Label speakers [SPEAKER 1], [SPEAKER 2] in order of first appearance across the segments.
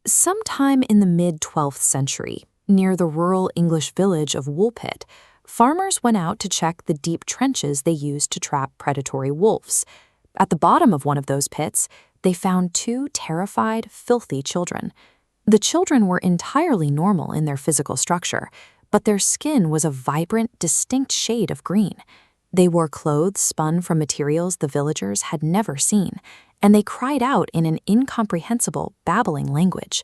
[SPEAKER 1] Sometime in the mid-12th century, near the rural English village of Woolpit, farmers went out to check the deep trenches they used to trap predatory wolves. At the bottom of one of those pits, they found two terrified, filthy children. The children were entirely normal in their physical structure, but their skin was a vibrant, distinct shade of green. They wore clothes spun from materials the villagers had never seen, and they cried out in an incomprehensible, babbling language.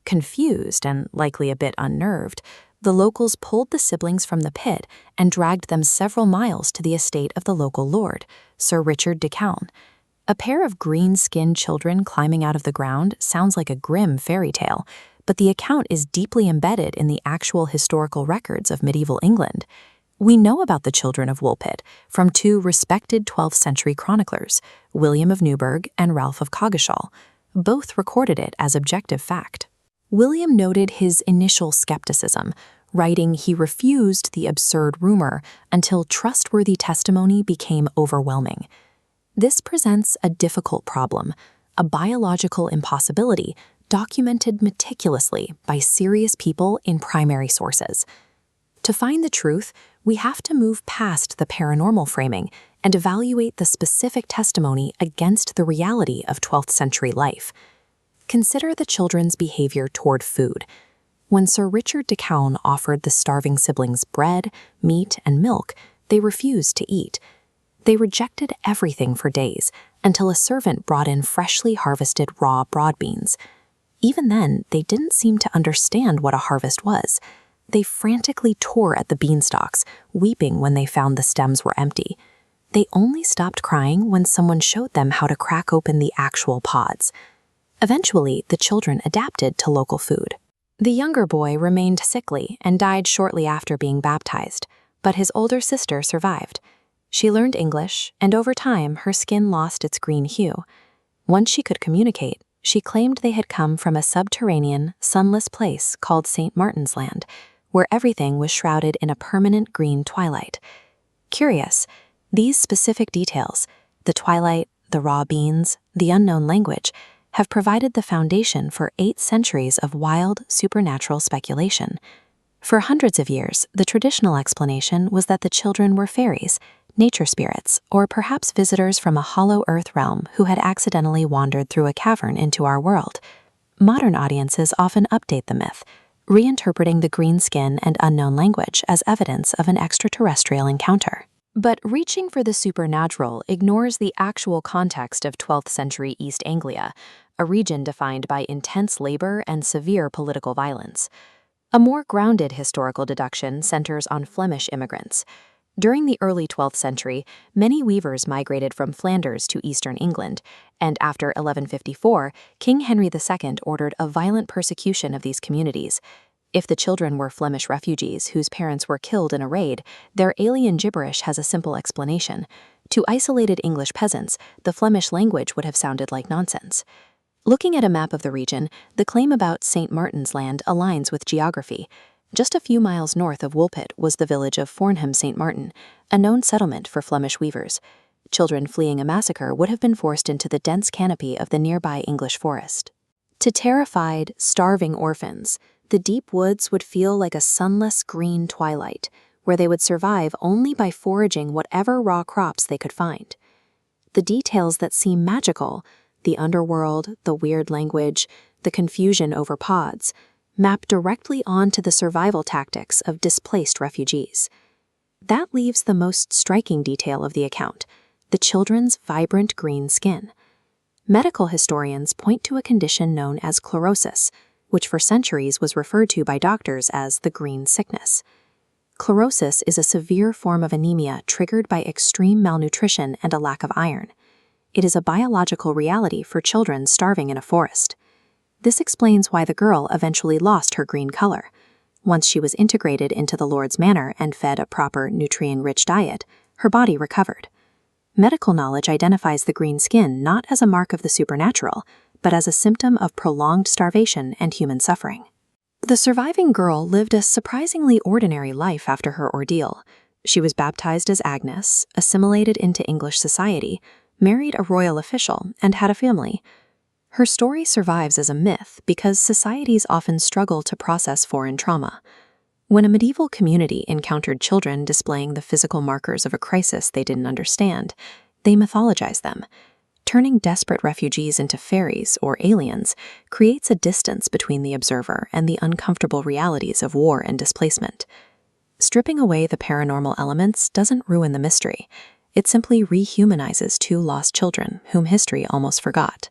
[SPEAKER 1] Confused and likely a bit unnerved, the locals pulled the siblings from the pit and dragged them several miles to the estate of the local lord, Sir Richard de Calne. A pair of green-skinned children climbing out of the ground sounds like a grim fairy tale, but the account is deeply embedded in the actual historical records of medieval England. We know about the children of Woolpit from two respected 12th century chroniclers, William of Newburgh and Ralph of Coggeshall. Both recorded it as objective fact. William noted his initial skepticism, writing he refused the absurd rumor until trustworthy testimony became overwhelming. This presents a difficult problem, a biological impossibility documented meticulously by serious people in primary sources. To find the truth, we have to move past the paranormal framing and evaluate the specific testimony against the reality of 12th century life. Consider the children's behavior toward food. When Sir Richard de Calne offered the starving siblings bread, meat, and milk, they refused to eat. They rejected everything for days until a servant brought in freshly harvested raw broad beans. Even then, they didn't seem to understand what a harvest was. They frantically tore at the beanstalks, weeping when they found the stems were empty. They only stopped crying when someone showed them how to crack open the actual pods. Eventually, the children adapted to local food. The younger boy remained sickly and died shortly after being baptized, but his older sister survived. She learned English, and over time, her skin lost its green hue. Once she could communicate, she claimed they had come from a subterranean, sunless place called St. Martin's Land, where everything was shrouded in a permanent green twilight. Curious, these specific details, the twilight, the raw beans, the unknown language, have provided the foundation for 8 centuries of wild, supernatural speculation. For hundreds of years, the traditional explanation was that the children were fairies, nature spirits, or perhaps visitors from a hollow earth realm who had accidentally wandered through a cavern into our world. Modern audiences often update the myth, reinterpreting the green skin and unknown language as evidence of an extraterrestrial encounter. But reaching for the supernatural ignores the actual context of 12th century East Anglia, a region defined by intense labor and severe political violence. A more grounded historical deduction centers on Flemish immigrants. During the early 12th century, many weavers migrated from Flanders to eastern England, and after 1154, King Henry II ordered a violent persecution of these communities. If the children were Flemish refugees whose parents were killed in a raid, their alien gibberish has a simple explanation. To isolated English peasants, the Flemish language would have sounded like nonsense. Looking at a map of the region, the claim about St. Martin's Land aligns with geography. Just a few miles north of Woolpit was the village of Fornham St. Martin, a known settlement for Flemish weavers. Children fleeing a massacre would have been forced into the dense canopy of the nearby English forest. To terrified, starving orphans, the deep woods would feel like a sunless green twilight, where they would survive only by foraging whatever raw crops they could find. The details that seem magical, the underworld, the weird language, the confusion over pods, map directly onto the survival tactics of displaced refugees. That leaves the most striking detail of the account, the children's vibrant green skin. Medical historians point to a condition known as chlorosis, which for centuries was referred to by doctors as the green sickness. Chlorosis is a severe form of anemia triggered by extreme malnutrition and a lack of iron. It is a biological reality for children starving in a forest. This explains why the girl eventually lost her green color. Once she was integrated into the Lord's manor and fed a proper, nutrient-rich diet, her body recovered. Medical knowledge identifies the green skin not as a mark of the supernatural, but as a symptom of prolonged starvation and human suffering. The surviving girl lived a surprisingly ordinary life after her ordeal. She was baptized as Agnes, assimilated into English society, married a royal official, and had a family. Her story survives as a myth because societies often struggle to process foreign trauma. When a medieval community encountered children displaying the physical markers of a crisis they didn't understand, they mythologized them. Turning desperate refugees into fairies or aliens creates a distance between the observer and the uncomfortable realities of war and displacement. Stripping away the paranormal elements doesn't ruin the mystery. It simply rehumanizes two lost children whom history almost forgot.